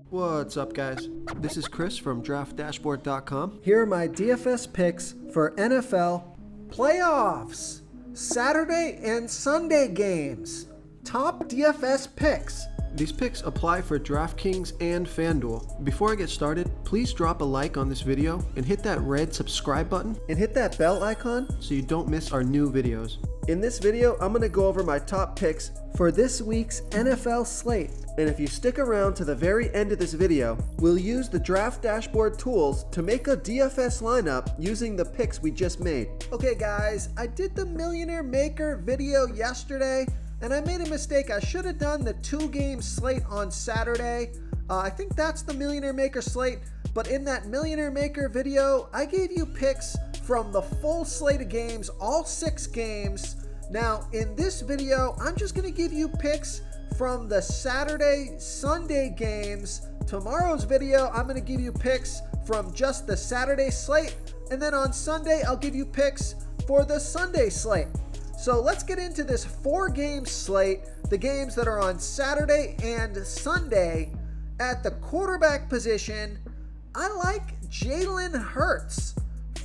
What's up, guys? This is Chris from DraftDashboard.com. Here are my DFS picks for NFL playoffs, Saturday and Sunday games. Top DFS picks. These picks apply for DraftKings and FanDuel. Before I get started, please drop a like on this video and hit that red subscribe button And hit that bell icon so you don't miss our new videos. In this video, I'm going to go over my top picks for this week's NFL slate. And if you stick around to the very end of this video, we'll use the Draft Dashboard tools to make a DFS lineup using the picks we just made. Okay guys, I did the Millionaire Maker video yesterday, and I made a mistake. I should have done the 2-game slate on Saturday. I think that's the Millionaire Maker slate, but in that Millionaire Maker video, I gave you picks from the full slate of games, all 6 games. Now, in this video, I'm just going to give you picks from the Saturday, Sunday games. Tomorrow's video, I'm going to give you picks from just the Saturday slate. And then on Sunday, I'll give you picks for the Sunday slate. So let's get into this 4-game slate, the games that are on Saturday and Sunday. At the quarterback position, I like Jalen Hurts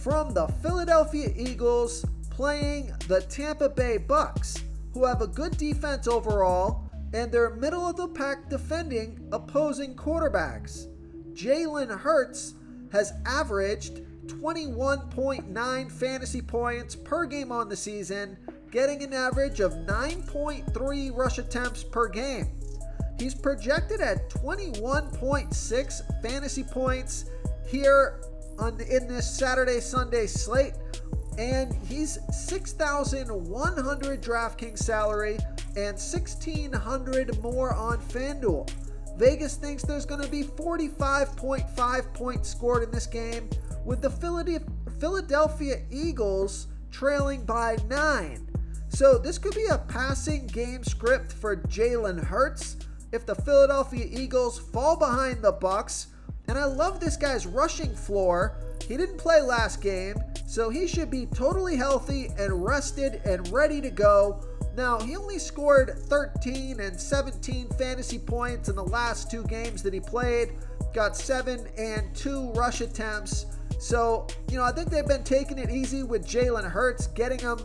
from the Philadelphia Eagles playing the Tampa Bay Bucks, who have a good defense overall, and they're middle of the pack defending opposing quarterbacks. Jalen Hurts has averaged 21.9 fantasy points per game on the season, getting an average of 9.3 rush attempts per game. He's projected at 21.6 fantasy points here in this Saturday-Sunday slate, and he's $6,100 DraftKings salary and $1,600 more on FanDuel. Vegas thinks there's going to be 45.5 points scored in this game, with the Philadelphia Eagles trailing by 9. So this could be a passing game script for Jalen Hurts if the Philadelphia Eagles fall behind the Bucks. And I love this guy's rushing floor. He didn't play last game, so he should be totally healthy and rested and ready to go. Now, he only scored 13 and 17 fantasy points in the last 2 games that he played, got 7 and 2 rush attempts. So, I think they've been taking it easy with Jalen Hurts, getting him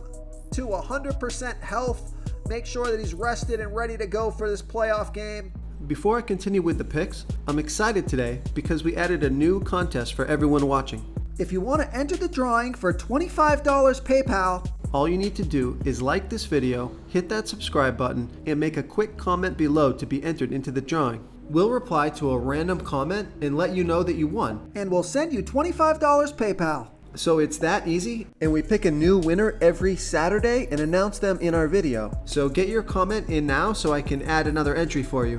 to 100% health, make sure that he's rested and ready to go for this playoff game. Before I continue with the picks, I'm excited today because we added a new contest for everyone watching. If you want to enter the drawing for $25 PayPal, all you need to do is like this video, hit that subscribe button, and make a quick comment below to be entered into the drawing. We'll reply to a random comment and let you know that you won. And we'll send you $25 PayPal. So it's that easy, and we pick a new winner every Saturday and announce them in our video. So get your comment in now so I can add another entry for you.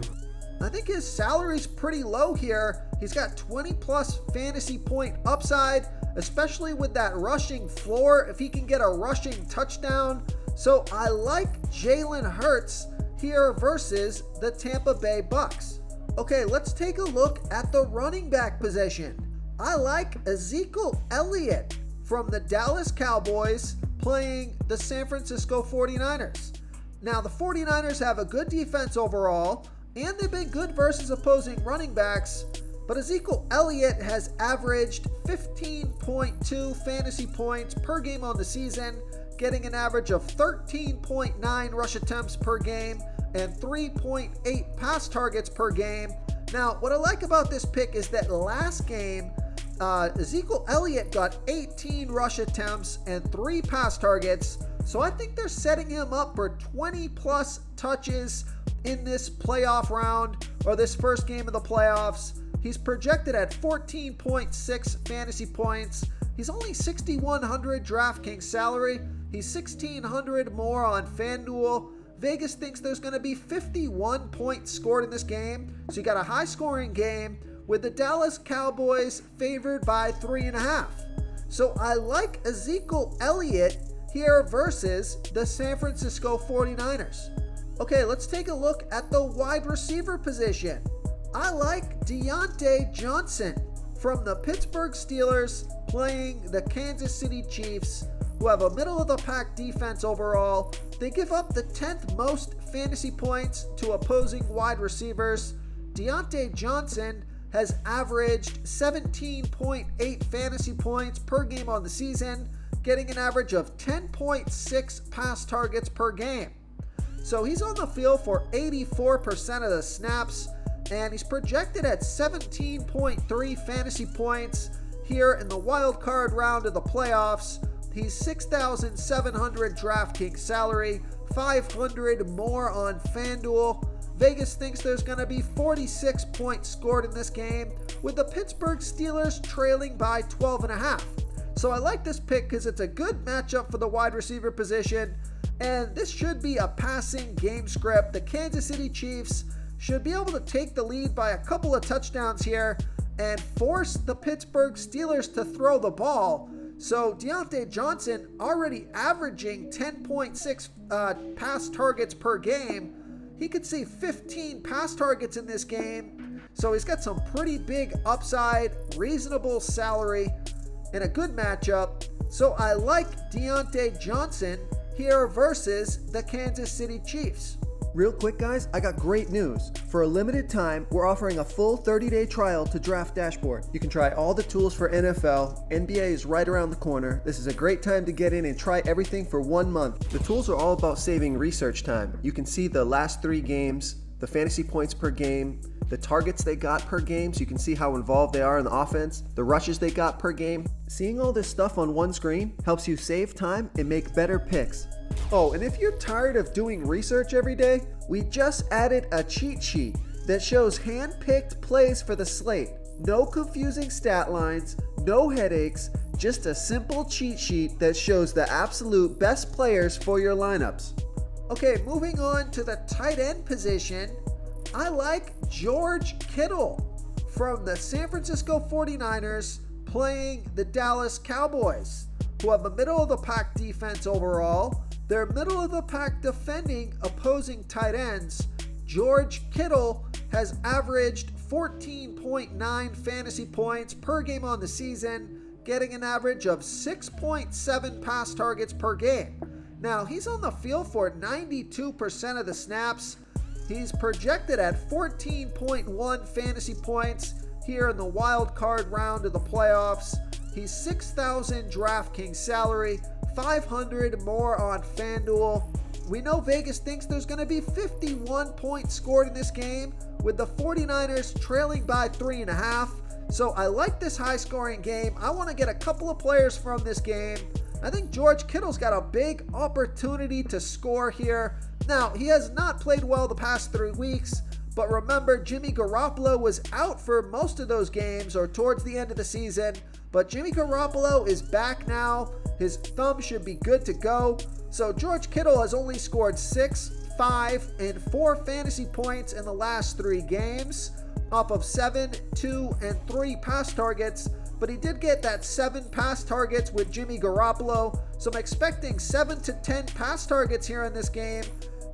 I think his salary's pretty low here. He's got 20 plus fantasy point upside, especially with that rushing floor, if he can get a rushing touchdown. So I like Jalen Hurts here versus the Tampa Bay Bucks. Okay, let's take a look at the running back position. I like Ezekiel Elliott from the Dallas Cowboys playing the San Francisco 49ers. Now, the 49ers have a good defense overall, and they've been good versus opposing running backs, but Ezekiel Elliott has averaged 15.2 fantasy points per game on the season, getting an average of 13.9 rush attempts per game and 3.8 pass targets per game. Now, what I like about this pick is that last game, Ezekiel Elliott got 18 rush attempts and 3 pass targets, so I think they're setting him up for 20 plus touches in this playoff round, or this first game of the playoffs. He's projected at 14.6 fantasy points. He's only $6,100 DraftKings salary. He's $1,600 more on FanDuel. Vegas thinks there's going to be 51 points scored in this game. So you got a high scoring game with the Dallas Cowboys favored by 3.5. So I like Ezekiel Elliott here versus the San Francisco 49ers. Okay, let's take a look at the wide receiver position. I like Deonte Johnson from the Pittsburgh Steelers playing the Kansas City Chiefs, who have a middle-of-the-pack defense overall. They give up the 10th most fantasy points to opposing wide receivers. Deonte Johnson has averaged 17.8 fantasy points per game on the season, getting an average of 10.6 pass targets per game. So he's on the field for 84% of the snaps, and he's projected at 17.3 fantasy points here in the wild card round of the playoffs. He's 6,700 DraftKings salary, 500 more on FanDuel. Vegas thinks there's going to be 46 points scored in this game, with the Pittsburgh Steelers trailing by 12.5. So I like this pick because it's a good matchup for the wide receiver position, and this should be a passing game script. The Kansas City Chiefs should be able to take the lead by a couple of touchdowns here and force the Pittsburgh Steelers to throw the ball. So Deonte Johnson already averaging 10.6 pass targets per game. He could see 15 pass targets in this game. So he's got some pretty big upside, reasonable salary, and a good matchup. So I like Deonte Johnson here versus the Kansas City Chiefs. Real quick, guys, I got great news. For a limited time, we're offering a full 30-day trial to Draft Dashboard. You can try all the tools for NFL. NBA is right around the corner. This is a great time to get in and try everything for 1 month. The tools are all about saving research time. You can see the last 3 games, the fantasy points per game, the targets they got per game, so you can see how involved they are in the offense, the rushes they got per game. Seeing all this stuff on one screen helps you save time and make better picks. Oh, and if you're tired of doing research every day, we just added a cheat sheet that shows hand-picked plays for the slate. No confusing stat lines, no headaches, just a simple cheat sheet that shows the absolute best players for your lineups. Okay, moving on to the tight end position, I like George Kittle from the San Francisco 49ers playing the Dallas Cowboys, who have a middle-of-the-pack defense overall. They're middle-of-the-pack defending opposing tight ends. George Kittle has averaged 14.9 fantasy points per game on the season, getting an average of 6.7 pass targets per game. Now, he's on the field for 92% of the snaps. He's projected at 14.1 fantasy points here in the wild card round of the playoffs. He's 6,000 DraftKings salary, 500 more on FanDuel. We know Vegas thinks there's going to be 51 points scored in this game, with the 49ers trailing by 3.5. So I like this high-scoring game. I want to get a couple of players from this game. I think George Kittle's got a big opportunity to score here. Now, he has not played well the past 3 weeks, but remember, Jimmy Garoppolo was out for most of those games or towards the end of the season. But Jimmy Garoppolo is back now. His thumb should be good to go. So George Kittle has only scored 6, 5, and 4 fantasy points in the last 3 games, off of 7, 2, and 3 pass targets. But he did get that 7 pass targets with Jimmy Garoppolo. So I'm expecting 7 to 10 pass targets here in this game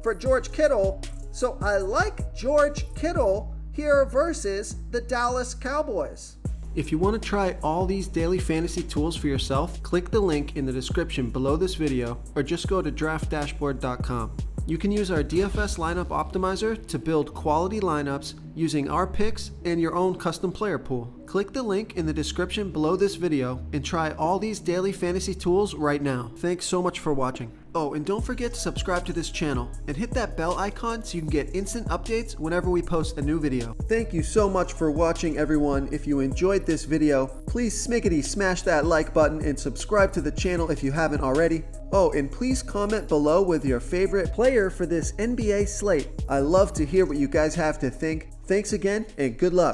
for George Kittle. So I like George Kittle here versus the Dallas Cowboys. If you want to try all these daily fantasy tools for yourself, click the link in the description below this video or just go to draftdashboard.com. You can use our DFS lineup optimizer to build quality lineups using our picks and your own custom player pool. Click the link in the description below this video and try all these daily fantasy tools right now. Thanks so much for watching. Oh, and don't forget to subscribe to this channel and hit that bell icon so you can get instant updates whenever we post a new video. Thank you so much for watching, everyone. If you enjoyed this video, please smickety smash that like button and subscribe to the channel if you haven't already. Oh, and please comment below with your favorite player for this NBA slate. I love to hear what you guys have to think. Thanks again, and good luck.